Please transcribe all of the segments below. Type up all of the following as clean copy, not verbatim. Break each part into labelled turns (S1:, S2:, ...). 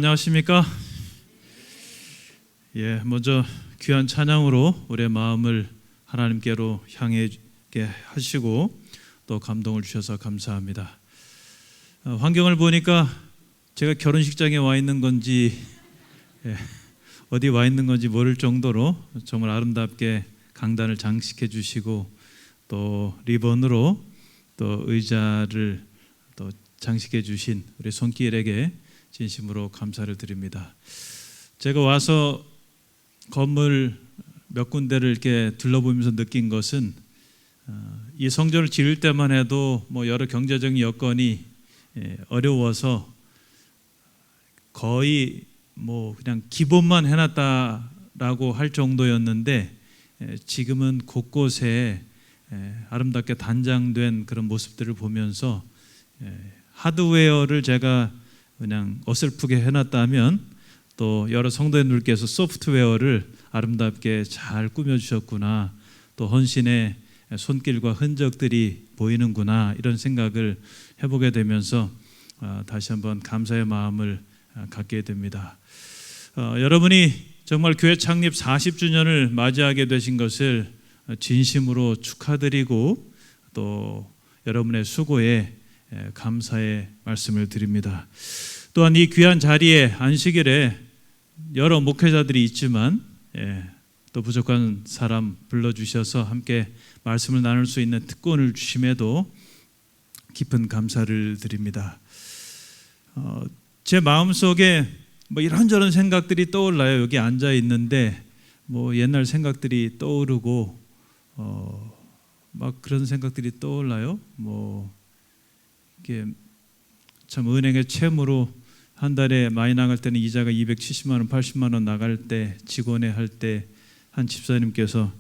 S1: 안녕하십니까? 먼저 귀한 찬양으로 우리의 마음을 하나님께로 향하게 하시고 또 감동을 주셔서 감사합니다. 환경을 보니까 제가 결혼식장에 와 있는 건지 어디 와 있는 건지 모를 정도로 정말 아름답게 강단을 장식해 주시고 또 리본으로 또 의자를 또 장식해 주신 우리 손길에게 진심으로 감사를 드립니다. 제가 와서 건물 몇 군데를 이렇게 둘러보면서 느낀 것은 이 성전을 지을 때만 해도 여러 경제적인 여건이 어려워서 거의 그냥 기본만 해놨다라고 할 정도였는데 지금은 곳곳에 아름답게 단장된 그런 모습들을 보면서 하드웨어를 제가 그냥 어설프게 해놨다면 또 여러 성도님들께서 소프트웨어를 아름답게 잘 꾸며주셨구나, 또 헌신의 손길과 흔적들이 보이는구나, 이런 생각을 해보게 되면서 다시 한번 감사의 마음을 갖게 됩니다. 여러분이 정말 교회 창립 40주년을 맞이하게 되신 것을 진심으로 축하드리고 또 여러분의 수고에 감사의 말씀을 드립니다. 또한 이 귀한 자리에 안식일에 여러 목회자들이 있지만 또 부족한 사람 불러주셔서 함께 말씀을 나눌 수 있는 특권을 주심에도 깊은 감사를 드립니다. 제 마음속에 이런저런 생각들이 떠올라요. 여기 앉아 있는데 옛날 생각들이 떠오르고 막 그런 생각들이 떠올라요. 이게 참 은행의 채무로 한 달에 많이 나갈 때는 이자가 270만 원, 80만 원 나갈 때 직원회 할 때 한 집사님께서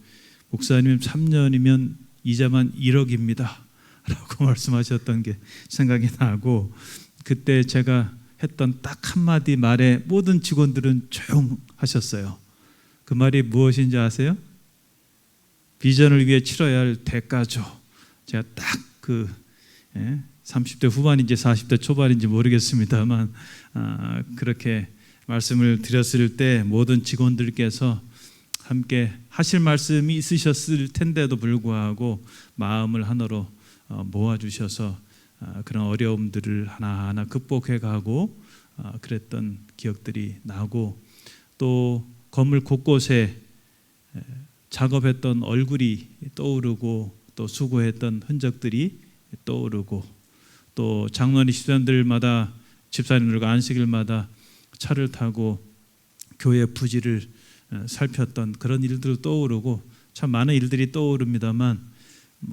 S1: 목사님 3년이면 이자만 1억입니다 라고 말씀하셨던 게 생각이 나고, 그때 제가 했던 딱 한마디 말에 모든 직원들은 조용하셨어요. 그 말이 무엇인지 아세요? 비전을 위해 치러야 할 대가죠. 제가 딱 30대 후반인지 40대 초반인지 모르겠습니다만 그렇게 말씀을 드렸을 때 모든 직원들께서 함께 하실 말씀이 있으셨을 텐데도 불구하고 마음을 하나로 모아주셔서 그런 어려움들을 하나하나 극복해 가고 그랬던 기억들이 나고, 또 건물 곳곳에 작업했던 얼굴이 떠오르고 또 수고했던 흔적들이 떠오르고, 또 장로님 집사님들마다 집사님들과 안식일마다 차를 타고 교회 부지를 살폈던 그런 일들도 떠오르고, 참 많은 일들이 떠오릅니다만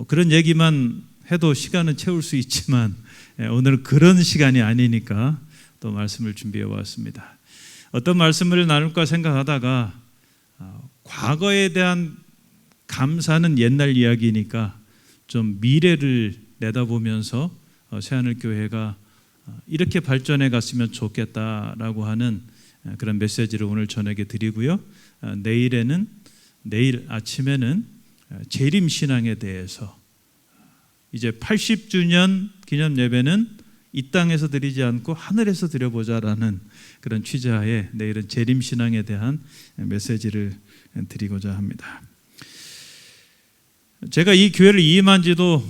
S1: 그런 얘기만 해도 시간은 채울 수 있지만 오늘은 그런 시간이 아니니까 또 말씀을 준비해 왔습니다. 어떤 말씀을 나눌까 생각하다가 과거에 대한 감사는 옛날 이야기니까 좀 미래를 내다보면서 새하늘교회가 이렇게 발전해 갔으면 좋겠다라고 하는 그런 메시지를 오늘 저녁에 드리고요. 내일 아침에는 재림신앙에 대해서, 이제 80주년 기념 예배는 이 땅에서 드리지 않고 하늘에서 드려보자라는 그런 취지하에 내일은 재림신앙에 대한 메시지를 드리고자 합니다. 제가 이 교회를 이임한 지도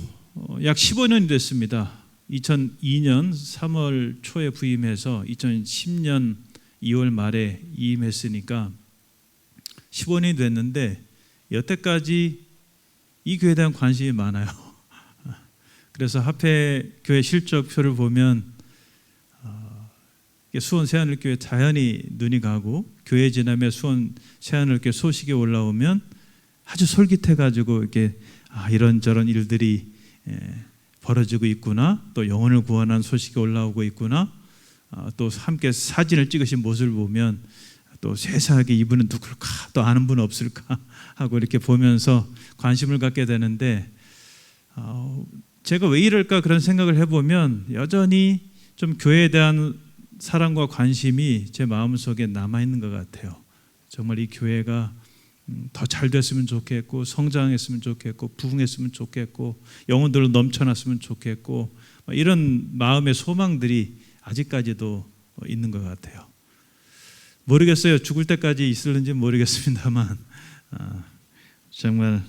S1: 약 15년이 됐습니다. 2002년 3월 초에 부임해서 2010년 2월 말에 이임했으니까 15년이 됐는데 여태까지 이 교회에 대한 관심이 많아요. 그래서 하페 교회 실적표를 보면 수원 새하늘교회 자연히 눈이 가고, 교회 지나며 수원 새하늘교회 소식이 올라오면 아주 솔깃해가지고 이렇게 이런저런 일들이 벌어지고 있구나, 또 영혼을 구원한 소식이 올라오고 있구나, 또 함께 사진을 찍으신 모습을 보면 또 세세하게 이분은 누굴까, 또 아는 분 없을까 하고 이렇게 보면서 관심을 갖게 되는데, 제가 왜 이럴까 그런 생각을 해보면 여전히 좀 교회에 대한 사랑과 관심이 제 마음속에 남아있는 것 같아요. 정말 이 교회가 더 잘 됐으면 좋겠고, 성장했으면 좋겠고, 부흥했으면 좋겠고, 영혼들로 넘쳐났으면 좋겠고, 이런 마음의 소망들이 아직까지도 있는 것 같아요. 모르겠어요. 죽을 때까지 있을는지 모르겠습니다만 정말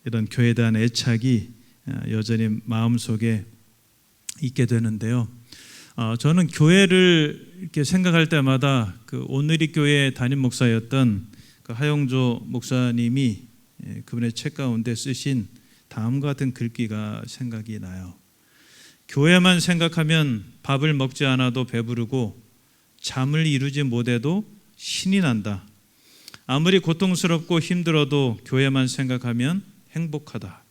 S1: 이런 교회에 대한 애착이 여전히 마음속에 있게 되는데요. 저는 교회를 이렇게 생각할 때마다 그 온누리 교회 담임 목사였던 그 하용조 목사님이 그분의 책 가운데 쓰신 다음과 같은 글귀가 생각이 나요. 교회만 생각하면 밥을 먹지 않아도 배부르고 잠을 이루지 못해도 신이 난다. 아무리 고통스럽고 힘들어도 교회만 생각하면 행복하다.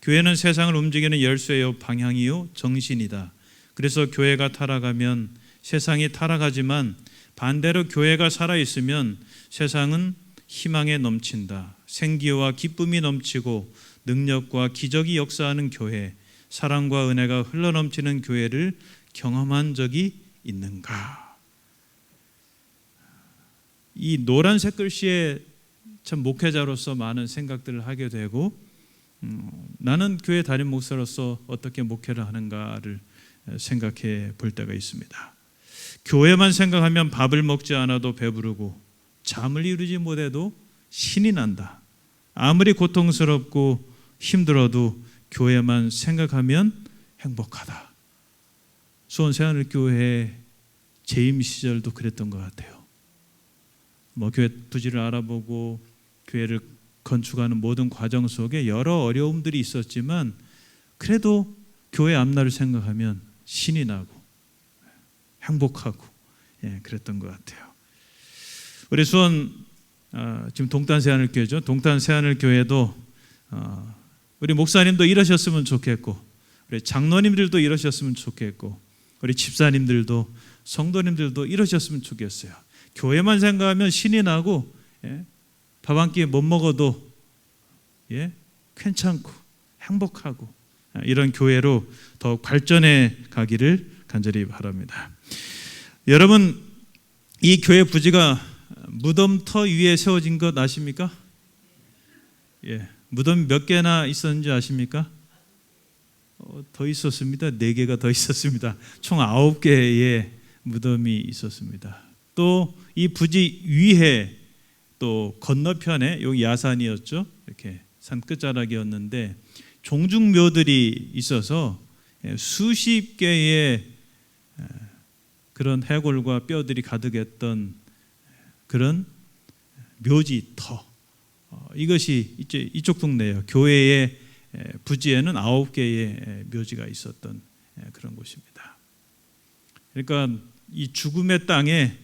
S1: 교회는 세상을 움직이는 열쇠요 방향이요 정신이다. 그래서 교회가 타락하면 세상이 타락하지만 반대로 교회가 살아있으면 세상은 희망에 넘친다. 생기와 기쁨이 넘치고 능력과 기적이 역사하는 교회, 사랑과 은혜가 흘러넘치는 교회를 경험한 적이 있는가? 이 노란색 글씨에 참 목회자로서 많은 생각들을 하게 되고 나는 교회 담임 목사로서 어떻게 목회를 하는가를 생각해 볼 때가 있습니다. 교회만 생각하면 밥을 먹지 않아도 배부르고 잠을 이루지 못해도 신이 난다. 아무리 고통스럽고 힘들어도 교회만 생각하면 행복하다. 수원 새하늘교회 재임 시절도 그랬던 것 같아요. 교회 부지를 알아보고 교회를 건축하는 모든 과정 속에 여러 어려움들이 있었지만 그래도 교회 앞날을 생각하면 신이 나고 행복하고 그랬던 것 같아요. 우리 수원 지금 동탄 새하늘교회죠. 동탄 새하늘교회도 우리 목사님도 이러셨으면 좋겠고 우리 장로님들도 이러셨으면 좋겠고 우리 집사님들도 성도님들도 이러셨으면 좋겠어요. 교회만 생각하면 신이 나고 밥 한 끼 못 먹어도 괜찮고 행복하고 이런 교회로 더욱 발전해 가기를 간절히 바랍니다. 여러분, 이 교회 부지가 무덤터 위에 세워진 것 아십니까? 무덤이 몇 개나 있었는지 아십니까? 더 있었습니다. 4개가 더 있었습니다. 총 9개의 무덤이 있었습니다. 또 이 부지 위에 또 건너편에 여기 야산이었죠. 이렇게 산 끝자락이었는데 종중묘들이 있어서 수십 개의 그런 해골과 뼈들이 가득했던 그런 묘지터. 이것이 이쪽 동네예요. 교회의 부지에는 9개의 묘지가 있었던 그런 곳입니다. 그러니까 이 죽음의 땅에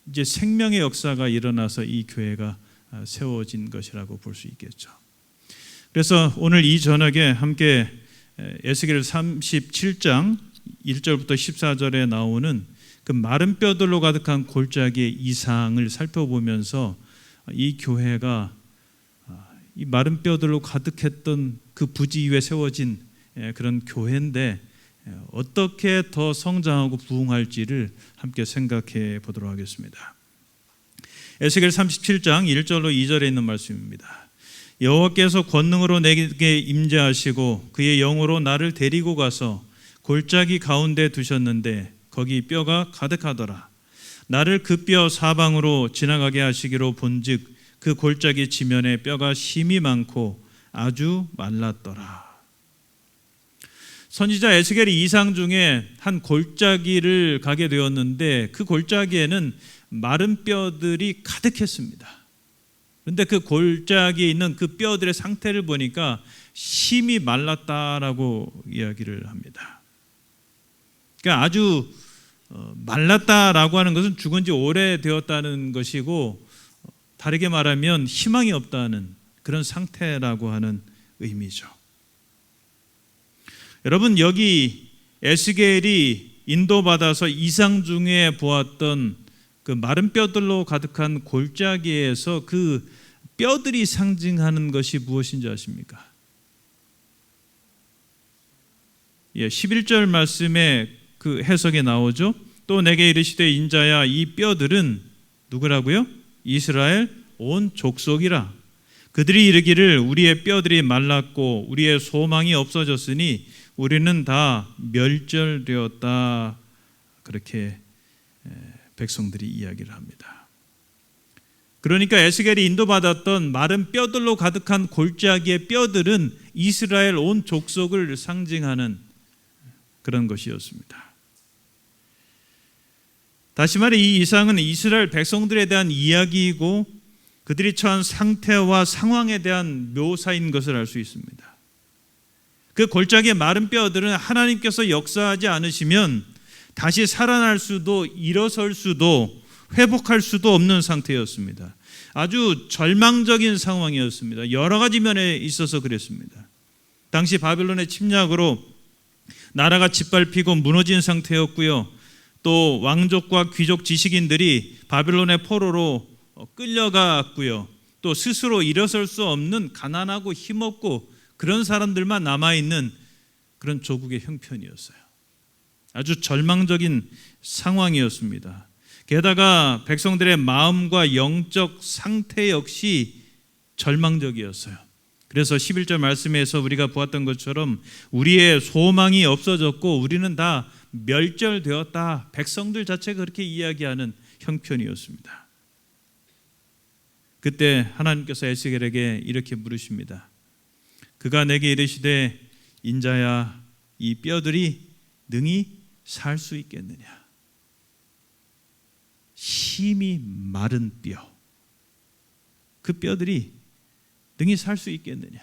S1: 이제 생명의 역사가 일어나서 이 교회가 세워진 것이라고 볼 수 있겠죠. 그래서 오늘 이 저녁에 함께 에스겔 37장 1절부터 14절에 나오는 그 마른 뼈들로 가득한 골짜기의 이상을 살펴보면서 이 교회가 이 마른 뼈들로 가득했던 그 부지 위에 세워진 그런 교회인데 어떻게 더 성장하고 부흥할지를 함께 생각해 보도록 하겠습니다. 에스겔 37장 1절로 2절에 있는 말씀입니다. 여호와께서 권능으로 내게 임재하시고 그의 영으로 나를 데리고 가서 골짜기 가운데 두셨는데 거기 뼈가 가득하더라. 나를 그 뼈 사방으로 지나가게 하시기로 본즉 그 골짜기 지면에 뼈가 심이 많고 아주 말랐더라. 선지자 에스겔이 이상 중에 한 골짜기를 가게 되었는데 그 골짜기에는 마른 뼈들이 가득했습니다. 그런데 그 골짜기에 있는 그 뼈들의 상태를 보니까 심이 말랐다라고 이야기를 합니다. 그러니까 아주 말랐다라고 하는 것은 죽은 지 오래되었다는 것이고 다르게 말하면 희망이 없다는 그런 상태라고 하는 의미죠. 여러분, 여기 에스겔이 인도받아서 이상 중에 보았던 그 마른 뼈들로 가득한 골짜기에서 그 뼈들이 상징하는 것이 무엇인지 아십니까? 11절 말씀에 그 해석에 나오죠. 또 내게 이르시되 인자야 이 뼈들은 누구라고요? 이스라엘 온 족속이라. 그들이 이르기를 우리의 뼈들이 말랐고 우리의 소망이 없어졌으니 우리는 다 멸절되었다. 그렇게 백성들이 이야기를 합니다. 그러니까 에스겔이 인도받았던 마른 뼈들로 가득한 골짜기의 뼈들은 이스라엘 온 족속을 상징하는 그런 것이었습니다. 다시 말해 이 이상은 이스라엘 백성들에 대한 이야기이고 그들이 처한 상태와 상황에 대한 묘사인 것을 알 수 있습니다. 그 골짜기의 마른 뼈들은 하나님께서 역사하지 않으시면 다시 살아날 수도 일어설 수도 회복할 수도 없는 상태였습니다. 아주 절망적인 상황이었습니다. 여러 가지 면에 있어서 그랬습니다. 당시 바벨론의 침략으로 나라가 짓밟히고 무너진 상태였고요. 또 왕족과 귀족 지식인들이 바벨론의 포로로 끌려갔고요. 또 스스로 일어설 수 없는 가난하고 힘없고 그런 사람들만 남아있는 그런 조국의 형편이었어요. 아주 절망적인 상황이었습니다. 게다가 백성들의 마음과 영적 상태 역시 절망적이었어요. 그래서 11절 말씀에서 우리가 보았던 것처럼 우리의 소망이 없어졌고 우리는 다 멸절되었다. 백성들 자체가 그렇게 이야기하는 형편이었습니다. 그때 하나님께서 에스겔에게 이렇게 물으십니다. 그가 내게 이르시되 인자야 이 뼈들이 능히 살 수 있겠느냐. 심히 마른 뼈, 그 뼈들이 능히 살 수 있겠느냐.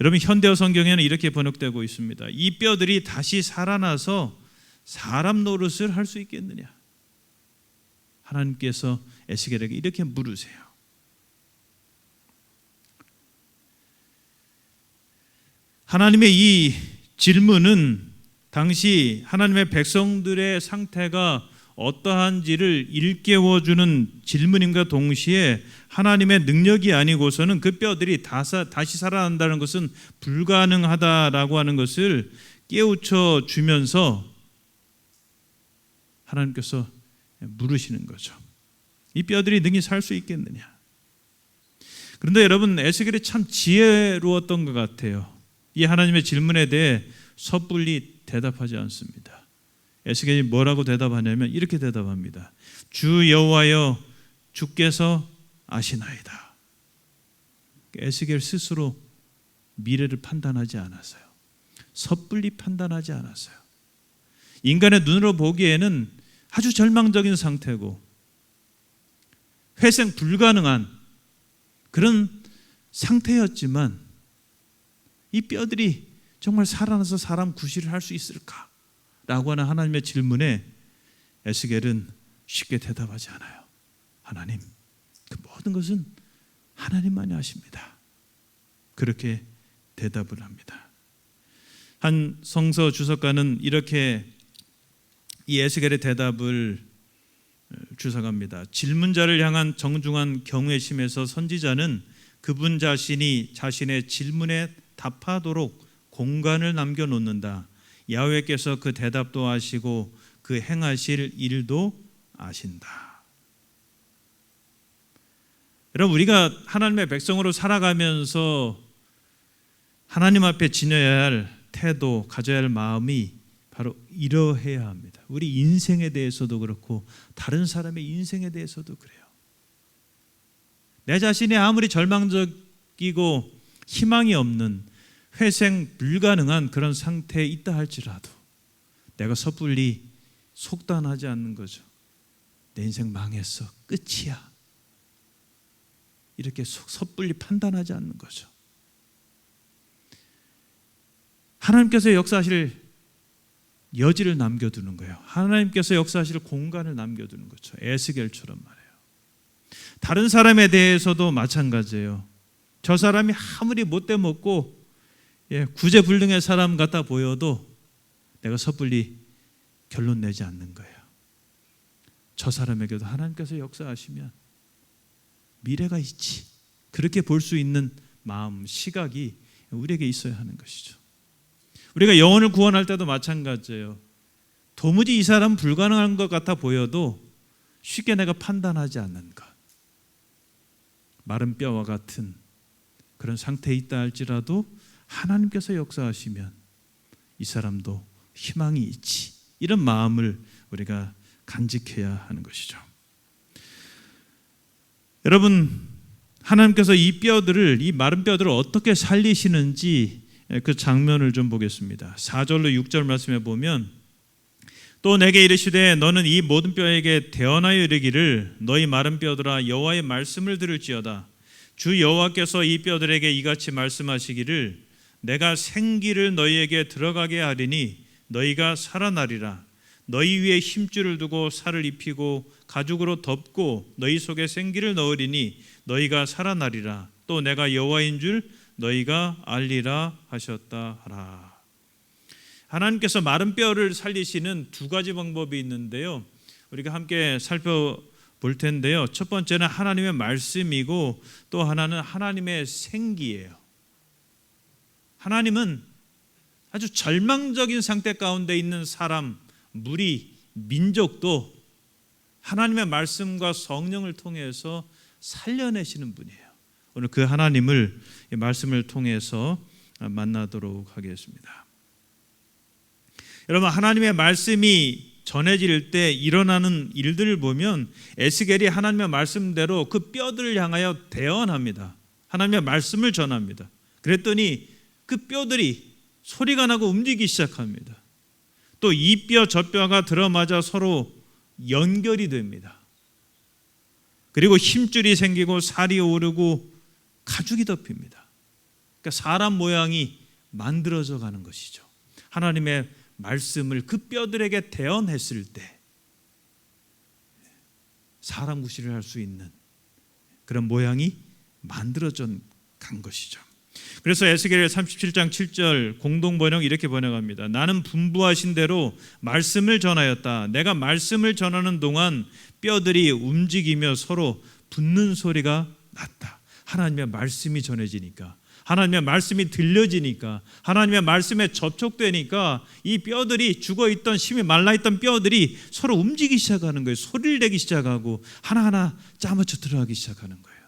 S1: 여러분 현대어 성경에는 이렇게 번역되고 있습니다. 이 뼈들이 다시 살아나서 사람 노릇을 할 수 있겠느냐. 하나님께서 에스겔에게 이렇게 물으세요. 하나님의 이 질문은 당시 하나님의 백성들의 상태가 어떠한지를 일깨워주는 질문임과 동시에 하나님의 능력이 아니고서는 그 뼈들이 다시 살아난다는 것은 불가능하다라고 하는 것을 깨우쳐 주면서 하나님께서 물으시는 거죠. 이 뼈들이 능히 살 수 있겠느냐. 그런데 여러분 에스겔이 참 지혜로웠던 것 같아요. 이 하나님의 질문에 대해 섣불리 대답하지 않습니다. 에스겔이 뭐라고 대답하냐면 이렇게 대답합니다. 주 여호와여 주께서 아시나이다. 에스겔 스스로 미래를 판단하지 않았어요. 섣불리 판단하지 않았어요. 인간의 눈으로 보기에는 아주 절망적인 상태고 회생 불가능한 그런 상태였지만 이 뼈들이 정말 살아나서 사람 구실을 할 수 있을까? 라고 하는 하나님의 질문에 에스겔은 쉽게 대답하지 않아요. 하나님, 그 모든 것은 하나님만이 아십니다. 그렇게 대답을 합니다. 한 성서 주석가는 이렇게 이 에스겔의 대답을 주석합니다. 질문자를 향한 정중한 경외심에서 선지자는 그분 자신이 자신의 질문에 답하도록 공간을 남겨놓는다. 야훼께서 그 대답도 아시고 그 행하실 일도 아신다. 여러분 우리가 하나님의 백성으로 살아가면서 하나님 앞에 지녀야 할 태도, 가져야 할 마음이 바로 이러해야 합니다. 우리 인생에 대해서도 그렇고 다른 사람의 인생에 대해서도 그래요. 내 자신이 아무리 절망적이고 희망이 없는 회생 불가능한 그런 상태에 있다 할지라도 내가 섣불리 속단하지 않는 거죠. 내 인생 망했어, 끝이야. 이렇게 섣불리 판단하지 않는 거죠. 하나님께서 역사하실 여지를 남겨두는 거예요. 하나님께서 역사하실 공간을 남겨두는 거죠. 에스겔처럼 말해요. 다른 사람에 대해서도 마찬가지예요. 저 사람이 아무리 못돼 먹고 구제불능의 사람 같아 보여도 내가 섣불리 결론 내지 않는 거예요. 저 사람에게도 하나님께서 역사하시면 미래가 있지. 그렇게 볼 수 있는 마음, 시각이 우리에게 있어야 하는 것이죠. 우리가 영혼을 구원할 때도 마찬가지예요. 도무지 이 사람은 불가능한 것 같아 보여도 쉽게 내가 판단하지 않는 것. 마른 뼈와 같은 그런 상태에 있다 할지라도 하나님께서 역사하시면 이 사람도 희망이 있지. 이런 마음을 우리가 간직해야 하는 것이죠. 여러분, 하나님께서 이 마른 뼈들을 어떻게 살리시는지 그 장면을 좀 보겠습니다. 4절로 6절 말씀에 보면, 또 내게 이르시되 너는 이 모든 뼈에게 대언하여 이르기를 너희 마른 뼈들아 여호와의 말씀을 들을지어다. 주 여호와께서 이 뼈들에게 이같이 말씀하시기를 내가 생기를 너희에게 들어가게 하리니 너희가 살아나리라. 너희 위에 힘줄을 두고 살을 입히고 가죽으로 덮고 너희 속에 생기를 넣으리니 너희가 살아나리라. 또 내가 여호와인 줄 너희가 알리라 하셨다 하라. 하나님께서 마른 뼈를 살리시는 두 가지 방법이 있는데요, 우리가 함께 살펴볼 텐데요. 첫 번째는 하나님의 말씀이고 또 하나는 하나님의 생기예요. 하나님은 아주 절망적인 상태 가운데 있는 사람, 무리, 민족도 하나님의 말씀과 성령을 통해서 살려내시는 분이에요. 오늘 그 하나님을 이 말씀을 통해서 만나도록 하겠습니다. 여러분, 하나님의 말씀이 전해질 때 일어나는 일들을 보면 에스겔이 하나님의 말씀대로 그 뼈들을 향하여 대언합니다. 하나님의 말씀을 전합니다. 그랬더니 그 뼈들이 소리가 나고 움직이기 시작합니다. 또 이 뼈 저 뼈가 들어맞아 서로 연결이 됩니다. 그리고 힘줄이 생기고 살이 오르고 가죽이 덮입니다. 그러니까 사람 모양이 만들어져 가는 것이죠. 하나님의 말씀을 그 뼈들에게 대언했을 때 사람 구실을 할 수 있는 그런 모양이 만들어져 간 것이죠. 그래서 에스겔 37장 7절 공동 번역 이렇게 번역합니다. 나는 분부하신 대로 말씀을 전하였다. 내가 말씀을 전하는 동안 뼈들이 움직이며 서로 붙는 소리가 났다. 하나님의 말씀이 전해지니까, 하나님의 말씀이 들려지니까, 하나님의 말씀에 접촉되니까 이 뼈들이 죽어있던, 심이 말라있던 뼈들이 서로 움직이기 시작하는 거예요. 소리를 내기 시작하고 하나하나 짜맞춰 들어가기 시작하는 거예요.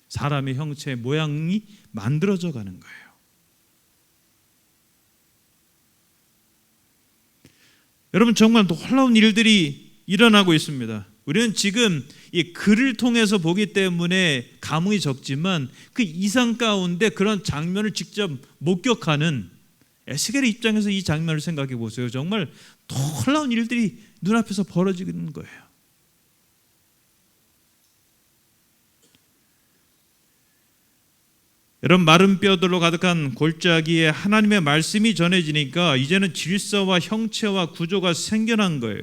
S1: 사람의 형체, 모양이 만들어져 가는 거예요. 여러분, 정말 놀라운 일들이 일어나고 있습니다. 우리는 지금 이 글을 통해서 보기 때문에 감흥이 적지만 그 이상 가운데 그런 장면을 직접 목격하는 에스겔의 입장에서 이 장면을 생각해 보세요. 정말 놀라운 일들이 눈앞에서 벌어지는 거예요. 여러분, 마른 뼈들로 가득한 골짜기에 하나님의 말씀이 전해지니까 이제는 질서와 형체와 구조가 생겨난 거예요.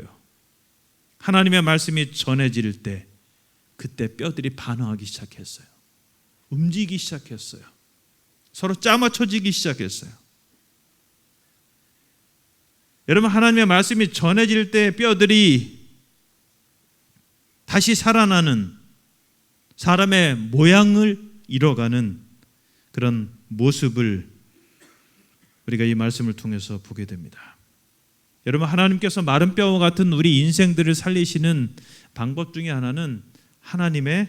S1: 하나님의 말씀이 전해질 때 그때 뼈들이 반응하기 시작했어요. 움직이기 시작했어요. 서로 짜맞춰지기 시작했어요. 여러분, 하나님의 말씀이 전해질 때 뼈들이 다시 살아나는, 사람의 모양을 이뤄가는 그런 모습을 우리가 이 말씀을 통해서 보게 됩니다. 여러분, 하나님께서 마른 뼈와 같은 우리 인생들을 살리시는 방법 중에 하나는 하나님의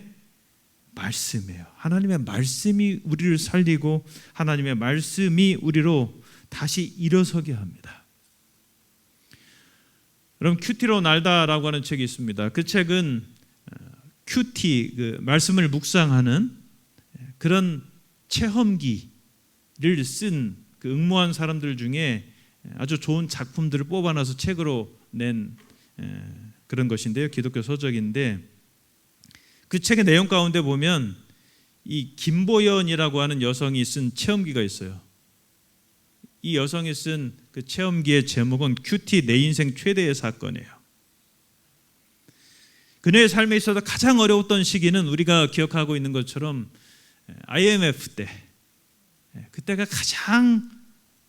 S1: 말씀이에요. 하나님의 말씀이 우리를 살리고 하나님의 말씀이 우리로 다시 일어서게 합니다. 여러분, 큐티로 날다라고 하는 책이 있습니다. 그 책은 큐티, 그 말씀을 묵상하는 그런 체험기를 쓴 그 응모한 사람들 중에 아주 좋은 작품들을 뽑아놔서 책으로 낸 그런 것인데요. 기독교 서적인데 그 책의 내용 가운데 보면 이 김보연이라고 하는 여성이 쓴 체험기가 있어요. 이 여성이 쓴 그 체험기의 제목은 큐티 내 인생 최대의 사건이에요. 그녀의 삶에 있어서 가장 어려웠던 시기는 우리가 기억하고 있는 것처럼 IMF 때, 그때가 가장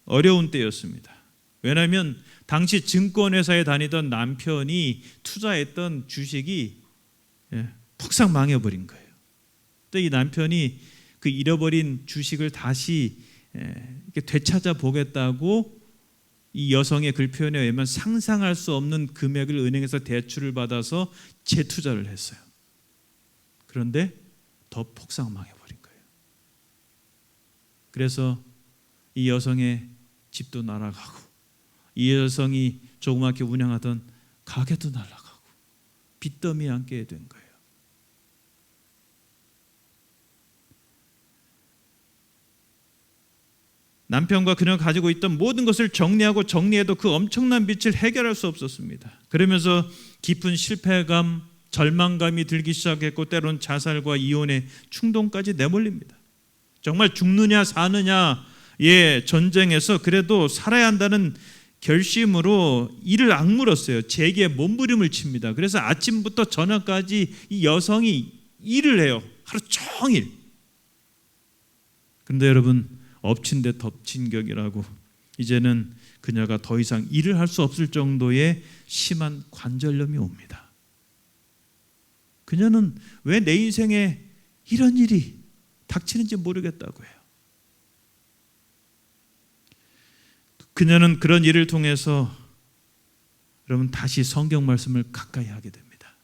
S1: 어려운 때였습니다. 왜냐하면 당시 증권회사에 다니던 남편이 투자했던 주식이 폭삭 망해버린 거예요. 또 이 남편이 그 잃어버린 주식을 다시 되찾아 보겠다고 이 여성의 글 표현에 의하면 상상할 수 없는 금액을 은행에서 대출을 받아서 재투자를 했어요. 그런데 더 폭삭 망해버린 거예요. 그래서 이 여성의 집도 날아가고 이 여성이 조그맣게 운영하던 가게도 날아가고 빚더미에 앉게 된 거예요. 남편과 그녀가 가지고 있던 모든 것을 정리해도 그 엄청난 빚을 해결할 수 없었습니다. 그러면서 깊은 실패감, 절망감이 들기 시작했고 때론 자살과 이혼의 충동까지 내몰립니다. 정말 죽느냐 사느냐의 전쟁에서 그래도 살아야 한다는 결심으로 이를 악물었어요. 제기에 몸부림을 칩니다. 그래서 아침부터 저녁까지 이 여성이 일을 해요. 하루 종일. 그런데 여러분, 엎친 데 덮친 격이라고 이제는 그녀가 더 이상 일을 할 수 없을 정도의 심한 관절염이 옵니다. 그녀는 왜 내 인생에 이런 일이 닥치는지 모르겠다고 해요. 그녀는 그런 일을 통해서 여러분 다시 성경 말씀을 가까이 하게 됩니다.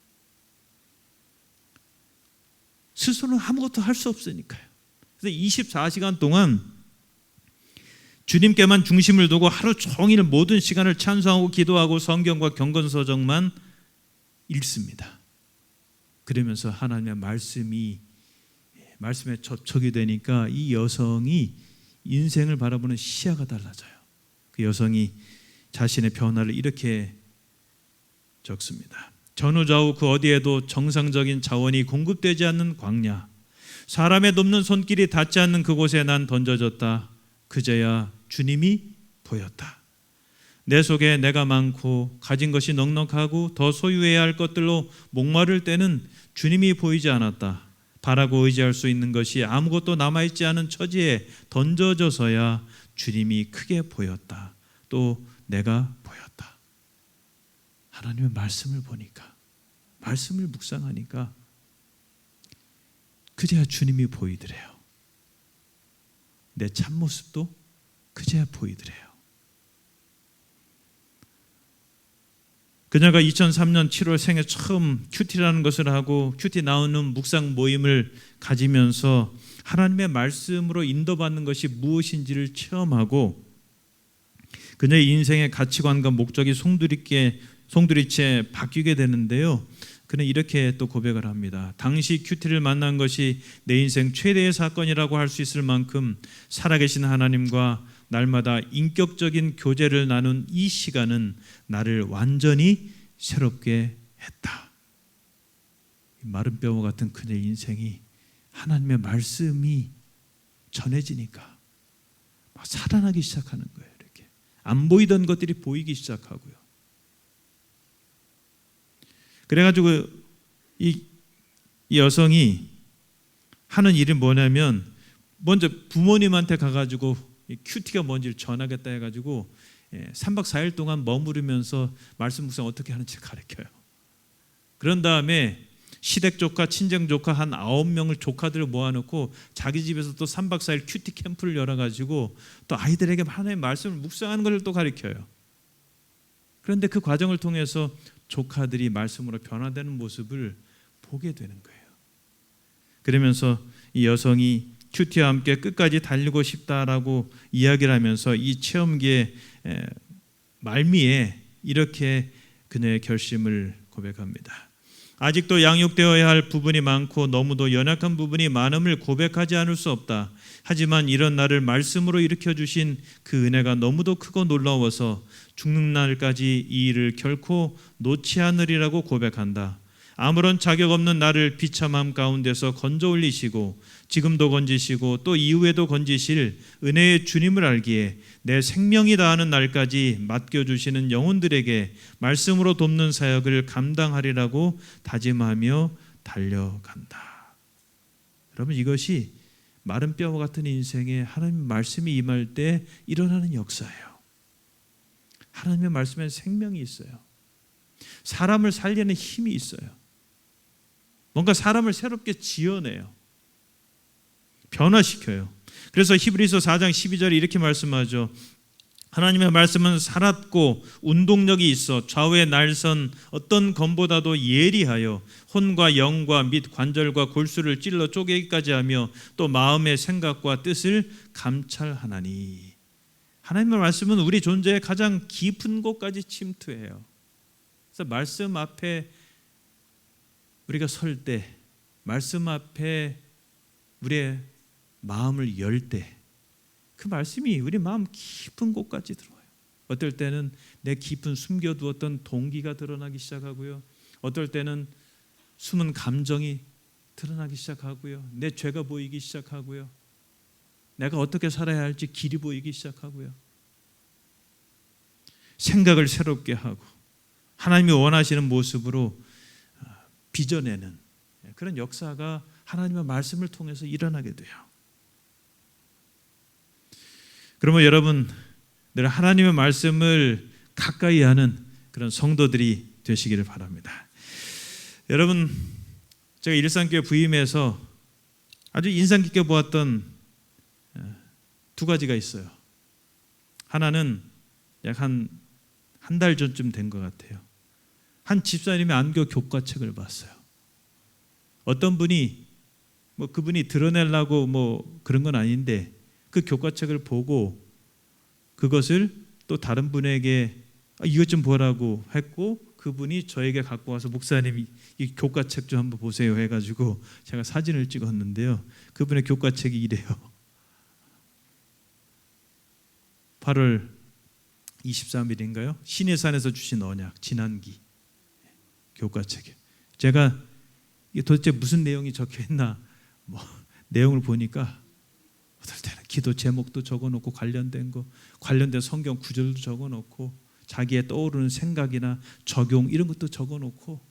S1: 스스로는 아무것도 할 수 없으니까요. 그래서 24시간 동안 주님께만 중심을 두고 하루 종일 모든 시간을 찬송하고 기도하고 성경과 경건서적만 읽습니다. 그러면서 하나님의 말씀에 접촉이 되니까 이 여성이 인생을 바라보는 시야가 달라져요. 그 여성이 자신의 변화를 이렇게 적습니다. 전후좌우 그 어디에도 정상적인 자원이 공급되지 않는 광야, 사람의 돕는 손길이 닿지 않는 그곳에 난 던져졌다. 그제야 주님이 보였다. 내 속에 내가 많고 가진 것이 넉넉하고 더 소유해야 할 것들로 목마를 때는 주님이 보이지 않았다. 바라고 의지할 수 있는 것이 아무것도 남아있지 않은 처지에 던져져서야 주님이 크게 보였다. 또 내가 보였다. 하나님의 말씀을 보니까, 말씀을 묵상하니까 그제야 주님이 보이더래요. 내 참모습도 그제야 보이더래요. 그녀가 2003년 7월 생애 처음 큐티라는 것을 하고 큐티 나오는 묵상 모임을 가지면서 하나님의 말씀으로 인도받는 것이 무엇인지를 체험하고 그녀의 인생의 가치관과 목적이 송두리째 바뀌게 되는데요. 그는 이렇게 또 고백을 합니다. 당시 큐티를 만난 것이 내 인생 최대의 사건이라고 할 수 있을 만큼 살아계신 하나님과 날마다 인격적인 교제를 나눈 이 시간은 나를 완전히 새롭게 했다. 마른 뼈와 같은 그녀의 인생이 하나님의 말씀이 전해지니까 막 살아나기 시작하는 거예요. 이렇게 안 보이던 것들이 보이기 시작하고요. 그래가지고 이 여성이 하는 일이 뭐냐면 먼저 부모님한테 가가지고 큐티가 뭔지를 전하겠다 해가지고 3박 4일 동안 머무르면서 말씀 묵상 어떻게 하는지 가르쳐요. 그런 다음에 시댁 조카, 친정 조카 한 9명을 조카들을 모아놓고 자기 집에서 또 3박 4일 큐티 캠프를 열어가지고 또 아이들에게 하나님의 말씀을 묵상하는 것을 또 가르쳐요. 그런데 그 과정을 통해서 조카들이 말씀으로 변화되는 모습을 보게 되는 거예요. 그러면서 이 여성이 큐티와 함께 끝까지 달리고 싶다라고 이야기를 하면서 이 체험기의 말미에 이렇게 그녀의 결심을 고백합니다. 아직도 양육되어야 할 부분이 많고 너무도 연약한 부분이 많음을 고백하지 않을 수 없다. 하지만 이런 나를 말씀으로 일으켜주신 그 은혜가 너무도 크고 놀라워서 죽는 날까지 이 일을 결코 놓지 않으리라고 고백한다. 아무런 자격 없는 나를 비참함 가운데서 건져 올리시고 지금도 건지시고 또 이후에도 건지실 은혜의 주님을 알기에 내 생명이 다하는 날까지 맡겨주시는 영혼들에게 말씀으로 돕는 사역을 감당하리라고 다짐하며 달려간다. 여러분, 이것이 마른 뼈와 같은 인생에 하나님의 말씀이 임할 때 일어나는 역사예요. 하나님의 말씀에 생명이 있어요. 사람을 살리는 힘이 있어요. 뭔가 사람을 새롭게 지어내요. 변화시켜요. 그래서 히브리서 4장 12절에 이렇게 말씀하죠. 하나님의 말씀은 살았고 운동력이 있어 좌우의 날선 어떤 검보다도 예리하여 혼과 영과 및 관절과 골수를 찔러 쪼개기까지 하며 또 마음의 생각과 뜻을 감찰하나니. 하나님의 말씀은 우리 존재의 가장 깊은 곳까지 침투해요. 그래서 그래서 말씀 앞에 우리가 설 때, 말씀 앞에 우리의 마음을 열 때, 그 말씀이 우리 마음 깊은 곳까지 들어와요. 어떨 때는 내 깊은 숨겨두었던 동기가 드러나기 시작하고요. 어떨 때는 숨은 감정이 드러나기 시작하고요. 내 죄가 보이기 시작하고요. 내가 어떻게 살아야 할지 길이 보이기 시작하고요. 생각을 새롭게 하고 하나님이 원하시는 모습으로 빚어내는 그런 역사가 하나님의 말씀을 통해서 일어나게 돼요. 그러면 여러분 늘 하나님의 말씀을 가까이 하는 그런 성도들이 되시기를 바랍니다. 여러분, 제가 일산교회 부임해서 아주 인상 깊게 보았던 두 가지가 있어요. 하나는 약 한 달 전쯤 된 것 같아요. 한 집사님의 안교 교과책을 봤어요. 어떤 분이 그분이 드러내려고 그런 건 아닌데 그 교과책을 보고 그것을 또 다른 분에게 이것 좀 보라고 했고 그분이 저에게 갖고 와서 목사님 이 교과책 좀 한번 보세요 해가지고 제가 사진을 찍었는데요. 그분의 교과책이 이래요. 8월 23일인가요? 시내산에서 주신 언약 진한기 교과책이에요. 제가 이게 도대체 무슨 내용이 적혀있나 내용을 보니까 어떨 때는 기도 제목도 적어놓고 관련된 성경 구절도 적어놓고 자기의 떠오르는 생각이나 적용 이런 것도 적어놓고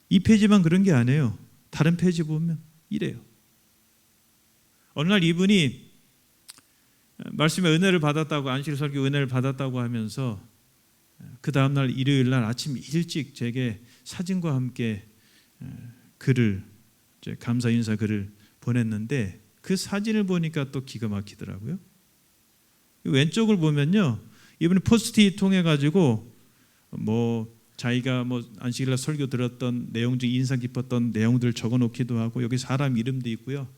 S1: 이 페이지만 그런 게 아니에요. 다른 페이지 보면 이래요. 어느 날 이분이 말씀의 은혜를 받았다고 안식 설교 은혜를 받았다고 하면서 그 다음날 일요일 날 아침 일찍 제게 사진과 함께 글을 감사 인사 글을 보냈는데 그 사진을 보니까 또 기가 막히더라고요. 왼쪽을 보면요, 이분이 포스트잇 통해 가지고 자기가 안식일날 설교 들었던 내용 중 인상 깊었던 내용들을 적어놓기도 하고 여기 사람 이름도 있고요,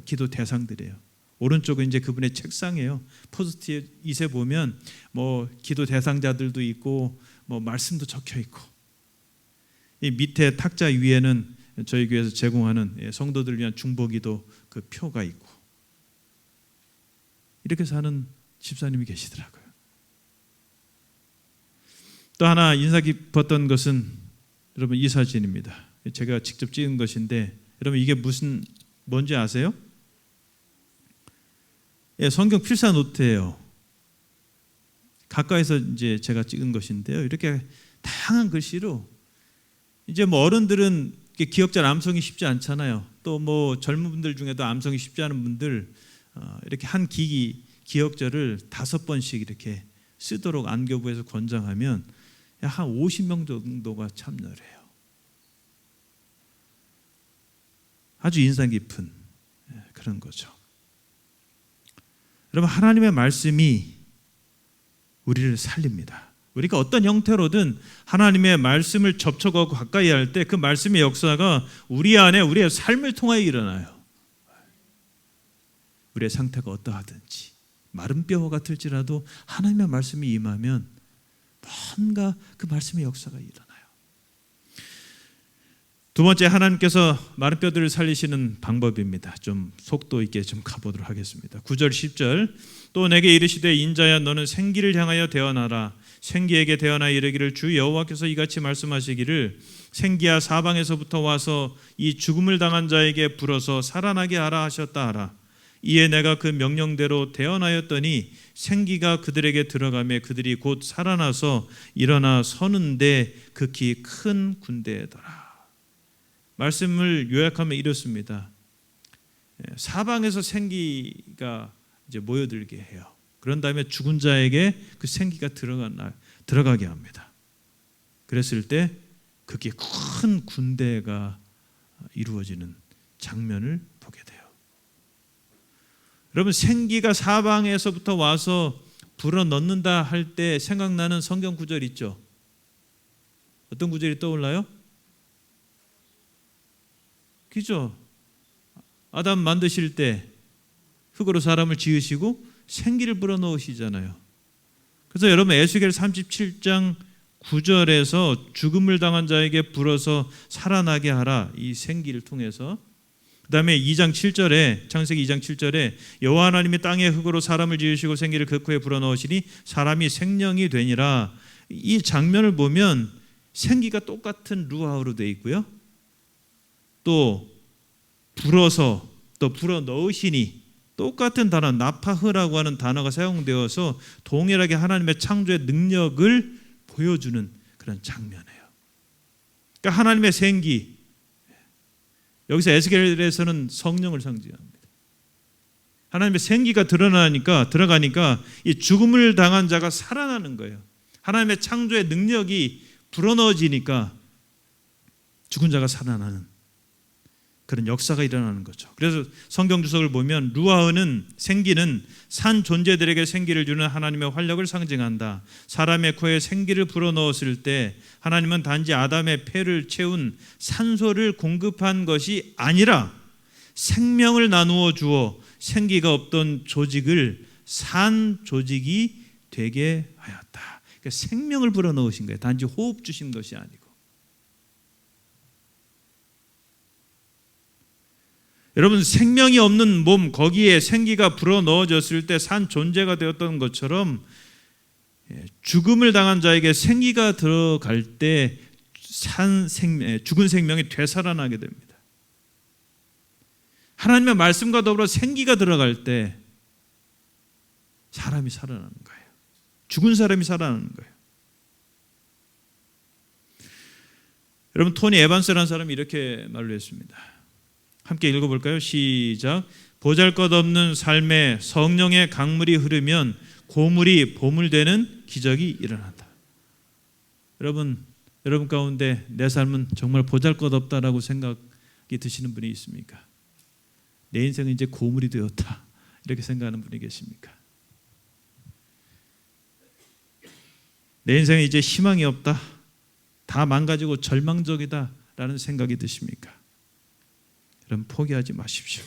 S1: 기도 대상들이에요. 오른쪽은 이제 그분의 책상이에요. 포스트잇에 보면 기도 대상자들도 있고 말씀도 적혀 있고 이 밑에 탁자 위에는 저희 교회에서 제공하는 성도들을 위한 중보기도 그 표가 있고 이렇게 사는 집사님이 계시더라고요. 또 하나 인상 깊었던 것은 여러분 이 사진입니다. 제가 직접 찍은 것인데 여러분 이게 뭔지 아세요? 성경 필사 노트예요. 가까이서 이제 제가 찍은 것인데요. 이렇게 다양한 글씨로 이제 어른들은 기억자 암송이 쉽지 않잖아요. 또 젊은 분들 중에도 암송이 쉽지 않은 분들 이렇게 한 기억절을 5번씩 이렇게 쓰도록 안교부에서 권장하면 한 50명 정도가 참여를 해요. 아주 인상 깊은 그런 거죠. 여러분 하나님의 말씀이 우리를 살립니다. 우리가 어떤 형태로든 하나님의 말씀을 접촉하고 가까이 할 때 그 말씀의 역사가 우리 안에 우리의 삶을 통하여 일어나요. 우리의 상태가 어떠하든지 마른 뼈와 같을지라도 하나님의 말씀이 임하면 뭔가 그 말씀의 역사가 일어나요. 두 번째, 하나님께서 마른 뼈들을 살리시는 방법입니다. 좀 속도 있게 좀 가보도록 하겠습니다. 9절 10절 또 내게 이르시되 인자야 너는 생기를 향하여 대언하라. 생기에게 대언하여 이르기를 주 여호와께서 이같이 말씀하시기를 생기야 사방에서부터 와서 이 죽음을 당한 자에게 불어서 살아나게 하라 하셨다 하라. 이에 내가 그 명령대로 대언하였더니 생기가 그들에게 들어가매 그들이 곧 살아나서 일어나 서는데 극히 큰 군대더라. 말씀을 요약하면 이렇습니다. 사방에서 생기가 이제 모여들게 해요. 그런 다음에 죽은 자에게 그 생기가 들어가게 합니다. 그랬을 때 그게 큰 군대가 이루어지는 장면을 보게 돼요. 여러분 생기가 사방에서부터 와서 불어넣는다 할 때 생각나는 성경 구절 있죠? 어떤 구절이 떠올라요? 그죠? 아담 만드실 때 흙으로 사람을 지으시고 생기를 불어넣으시잖아요. 그래서 여러분 에스겔 37장 9절에서 죽음을 당한 자에게 불어서 살아나게 하라, 이 생기를 통해서. 그 다음에 2장 7절에, 창세기 2장 7절에 여호와 하나님이 땅의 흙으로 사람을 지으시고 생기를 그 코에 불어넣으시니 사람이 생명이 되니라. 이 장면을 보면 생기가 똑같은 루아흐로 되어 있고요, 또 불어서, 또 불어넣으시니 똑같은 단어 나파흐라고 하는 단어가 사용되어서 동일하게 하나님의 창조의 능력을 보여주는 그런 장면이에요. 그러니까 하나님의 생기, 여기서 에스겔에서는 성령을 상징합니다. 하나님의 생기가 들어가니까 이 죽음을 당한 자가 살아나는 거예요. 하나님의 창조의 능력이 불어넣어지니까 죽은 자가 살아나는 그런 역사가 일어나는 거죠. 그래서 성경 주석을 보면 루아흐는, 생기는 산 존재들에게 생기를 주는 하나님의 활력을 상징한다. 사람의 코에 생기를 불어넣었을 때 하나님은 단지 아담의 폐를 채운 산소를 공급한 것이 아니라 생명을 나누어 주어 생기가 없던 조직을 산 조직이 되게 하였다. 그러니까 생명을 불어넣으신 거예요. 단지 호흡 주신 것이 아니고. 여러분, 생명이 없는 몸, 거기에 생기가 불어넣어졌을 때 산 존재가 되었던 것처럼 죽음을 당한 자에게 생기가 들어갈 때 죽은 생명이 되살아나게 됩니다. 하나님의 말씀과 더불어 생기가 들어갈 때 사람이 살아나는 거예요. 죽은 사람이 살아나는 거예요. 여러분, 토니 에반스라는 사람이 이렇게 말로 했습니다. 함께 읽어볼까요? 시작. 보잘것없는 삶에 성령의 강물이 흐르면 고물이 보물되는 기적이 일어난다. 여러분 가운데 내 삶은 정말 보잘것없다라고 생각이 드시는 분이 있습니까? 내 인생은 이제 고물이 되었다, 이렇게 생각하는 분이 계십니까? 내 인생에 이제 희망이 없다, 다 망가지고 절망적이다라는 생각이 드십니까? 그럼 포기하지 마십시오.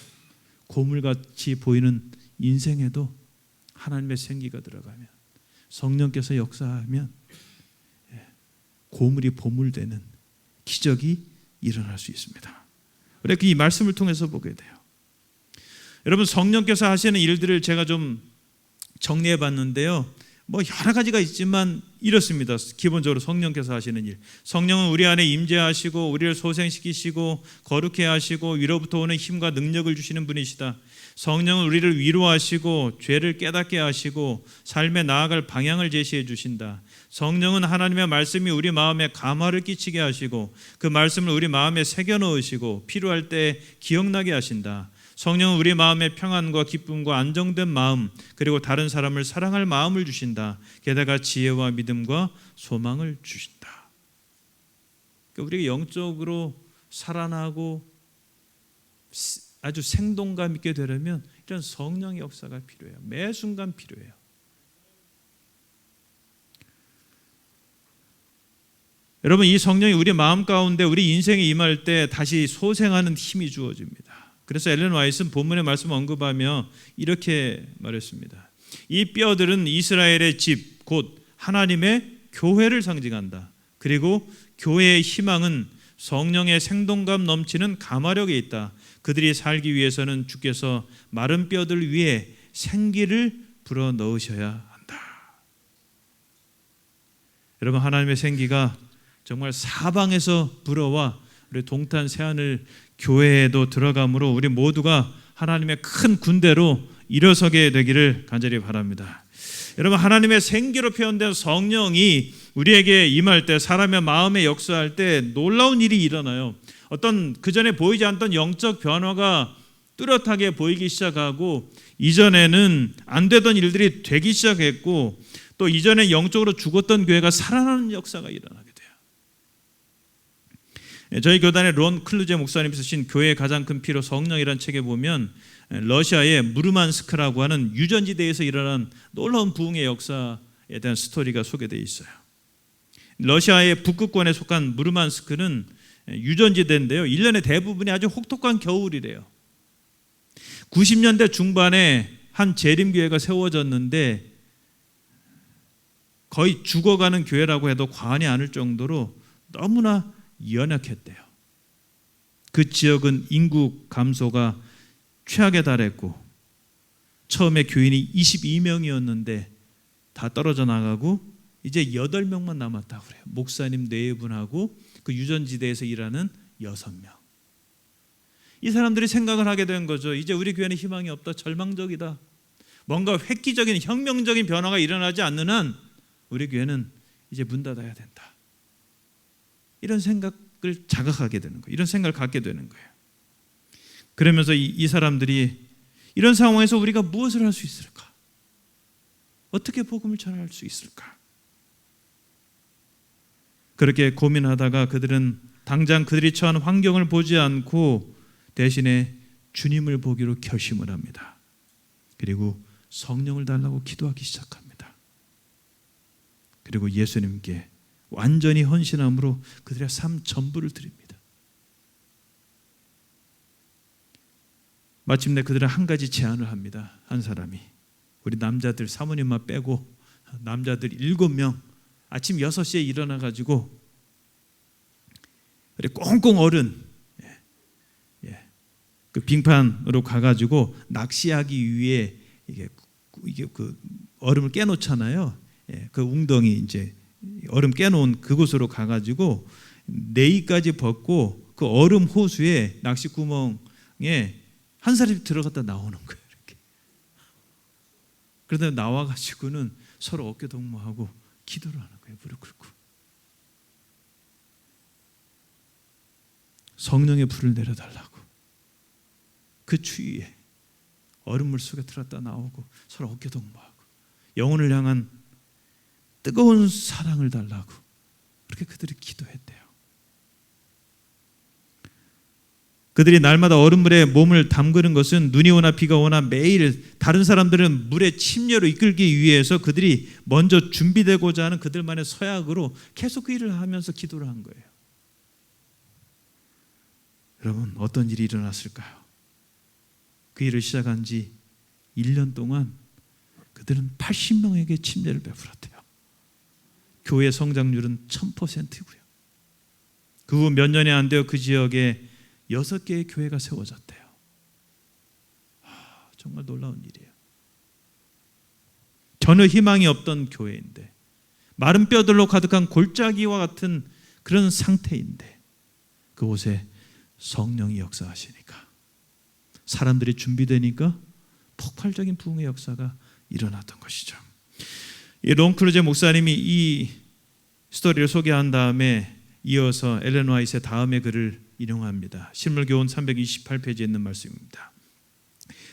S1: 고물같이 보이는 인생에도 하나님의 생기가 들어가면, 성령께서 역사하면 고물이 보물되는 기적이 일어날 수 있습니다. 그래서 이 말씀을 통해서 보게 돼요. 여러분, 성령께서 하시는 일들을 제가 좀 정리해 봤는데요, 여러 가지가 있지만 이렇습니다. 기본적으로 성령께서 하시는 일, 성령은 우리 안에 임재하시고 우리를 소생시키시고 거룩해 하시고 위로부터 오는 힘과 능력을 주시는 분이시다. 성령은 우리를 위로하시고 죄를 깨닫게 하시고 삶에 나아갈 방향을 제시해 주신다. 성령은 하나님의 말씀이 우리 마음에 감화를 끼치게 하시고 그 말씀을 우리 마음에 새겨 넣으시고 필요할 때 기억나게 하신다. 성령은 우리 마음에 평안과 기쁨과 안정된 마음, 그리고 다른 사람을 사랑할 마음을 주신다. 게다가 지혜와 믿음과 소망을 주신다. 그러니까 우리가 영적으로 살아나고 아주 생동감 있게 되려면 이런 성령의 역사가 필요해요. 매 순간 필요해요. 여러분, 이 성령이 우리 마음 가운데 우리 인생에 임할 때 다시 소생하는 힘이 주어집니다. 그래서 엘렌 화이트는 본문의 말씀 언급하며 이렇게 말했습니다. 이 뼈들은 이스라엘의 집, 곧 하나님의 교회를 상징한다. 그리고 교회의 희망은 성령의 생동감 넘치는 감화력에 있다. 그들이 살기 위해서는 주께서 마른 뼈들 위에 생기를 불어넣으셔야 한다. 여러분, 하나님의 생기가 정말 사방에서 불어와 우리 동탄 새하늘 교회에도 들어가므로 우리 모두가 하나님의 큰 군대로 일어서게 되기를 간절히 바랍니다. 여러분, 하나님의 생기로 표현된 성령이 우리에게 임할 때, 사람의 마음에 역사할 때 놀라운 일이 일어나요. 어떤 그전에 보이지 않던 영적 변화가 뚜렷하게 보이기 시작하고, 이전에는 안 되던 일들이 되기 시작했고, 또 이전에 영적으로 죽었던 교회가 살아나는 역사가 일어나게 돼요. 저희 교단의 론 클루제 목사님이 쓰신 교회의 가장 큰 피로 성령이라는 책에 보면 러시아의 무르만스크라고 하는 유전지대에서 일어난 놀라운 부흥의 역사에 대한 스토리가 소개되어 있어요. 러시아의 북극권에 속한 무르만스크는 유전지대인데요, 1년의 대부분이 아주 혹독한 겨울이래요. 90년대 중반에 한 재림교회가 세워졌는데 거의 죽어가는 교회라고 해도 과언이 아닐 정도로 너무나 연약했대요. 그 지역은 인구 감소가 최악에 달했고 처음에 교인이 22명이었는데 다 떨어져 나가고 이제 8명만 남았다고 그래요. 목사님 4분하고 그 유전지대에서 일하는 6명. 이 사람들이 생각을 하게 된 거죠. 이제 우리 교회는 희망이 없다. 절망적이다. 뭔가 획기적인 혁명적인 변화가 일어나지 않는 한 우리 교회는 이제 문 닫아야 된다. 이런 생각을 자각하게 되는 거예요. 이런 생각을 갖게 되는 거예요. 그러면서 이 사람들이 이런 상황에서 우리가 무엇을 할 수 있을까? 어떻게 복음을 전할 수 있을까? 그렇게 고민하다가 그들은 당장 그들이 처한 환경을 보지 않고 대신에 주님을 보기로 결심을 합니다. 그리고 성령을 달라고 기도하기 시작합니다. 그리고 예수님께 완전히 헌신함으로 그들의 삶 전부를 드립니다. 마침내 그들은 한 가지 제안을 합니다. 한 사람이 우리 남자들 사모님만 빼고 남자들 7명 아침 6시에 일어나가지고 우리 꽁꽁 얼은 그 빙판으로 가가지고 낚시하기 위해 이게 그 얼음을 깨놓잖아요. 그 웅덩이 이제 얼음 깨놓은 그곳으로 가가지고 네이까지 벗고 그 얼음 호수에 낚시 구멍에 한 사람이 들어갔다 나오는 거예요. 이렇게. 그러다 나와가지고는 서로 어깨 동무하고 기도를 하는 거예요. 무릎 꿇고. 성령의 불을 내려달라고. 그 추위에 얼음물 속에 들었다 나오고 서로 어깨 동무하고 영혼을 향한 뜨거운 사랑을 달라고 그렇게 그들이 기도했대요. 그들이 날마다 얼음물에 몸을 담그는 것은 눈이 오나 비가 오나 매일 다른 사람들은 물의 침례로 이끌기 위해서 그들이 먼저 준비되고자 하는 그들만의 서약으로 계속 그 일을 하면서 기도를 한 거예요. 여러분, 어떤 일이 일어났을까요? 그 일을 시작한 지 1년 동안 그들은 80명에게 침례를 베풀었대요. 교회 성장률은 1000%고요. 그 후 몇 년이 안 되어 그 지역에 6개의 교회가 세워졌대요. 정말 놀라운 일이에요. 전혀 희망이 없던 교회인데 마른 뼈들로 가득한 골짜기와 같은 그런 상태인데 그곳에 성령이 역사하시니까 사람들이 준비되니까 폭발적인 부흥의 역사가 일어났던 것이죠. 이 롱크루제 목사님이 이 스토리를 소개한 다음에 이어서 엘렌 화이트의 다음의 글을 인용합니다. 실물교훈 328페이지에 있는 말씀입니다.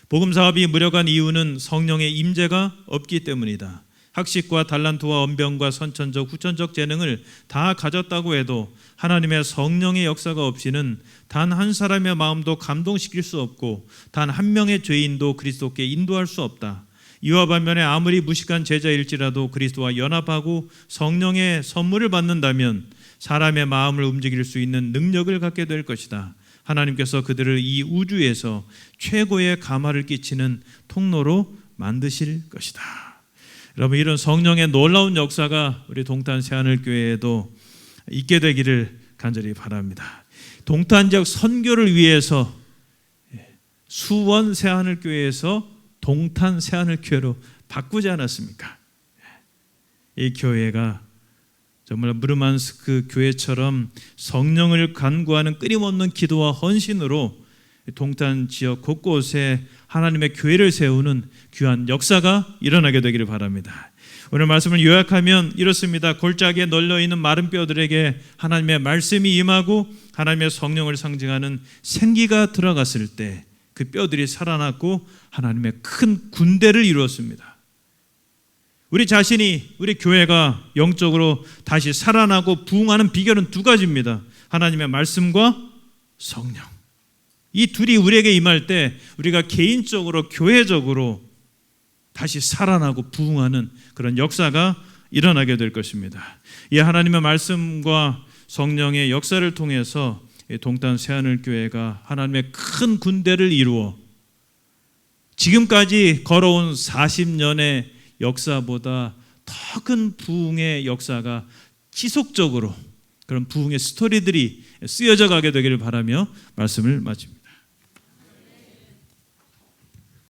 S1: 복음 사업이 무력한 이유는 성령의 임재가 없기 때문이다. 학식과 달란트와 언변과 선천적, 후천적 재능을 다 가졌다고 해도 하나님의 성령의 역사가 없이는 단 한 사람의 마음도 감동시킬 수 없고 단 한 명의 죄인도 그리스도께 인도할 수 없다. 이와 반면에 아무리 무식한 제자일지라도 그리스도와 연합하고 성령의 선물을 받는다면 사람의 마음을 움직일 수 있는 능력을 갖게 될 것이다. 하나님께서 그들을 이 우주에서 최고의 감화를 끼치는 통로로 만드실 것이다. 여러분, 이런 성령의 놀라운 역사가 우리 동탄 새하늘교회에도 있게 되기를 간절히 바랍니다. 동탄 지역 선교를 위해서 수원 새하늘교회에서 동탄 새하늘교회로 바꾸지 않았습니까? 이 교회가 정말 무르만스크 교회처럼 성령을 간구하는 끊임없는 기도와 헌신으로 동탄 지역 곳곳에 하나님의 교회를 세우는 귀한 역사가 일어나게 되기를 바랍니다. 오늘 말씀을 요약하면 이렇습니다. 골짜기에 널려있는 마른 뼈들에게 하나님의 말씀이 임하고 하나님의 성령을 상징하는 생기가 들어갔을 때 그 뼈들이 살아났고 하나님의 큰 군대를 이루었습니다. 우리 자신이, 우리 교회가 영적으로 다시 살아나고 부흥하는 비결은 2가지입니다. 하나님의 말씀과 성령. 이 둘이 우리에게 임할 때 우리가 개인적으로, 교회적으로 다시 살아나고 부흥하는 그런 역사가 일어나게 될 것입니다. 이 하나님의 말씀과 성령의 역사를 통해서 동탄 새하늘교회가 하나님의 큰 군대를 이루어 지금까지 걸어온 40년의 역사보다 더 큰 부흥의 역사가 지속적으로 그런 부흥의 스토리들이 쓰여져 가게 되기를 바라며 말씀을 마칩니다.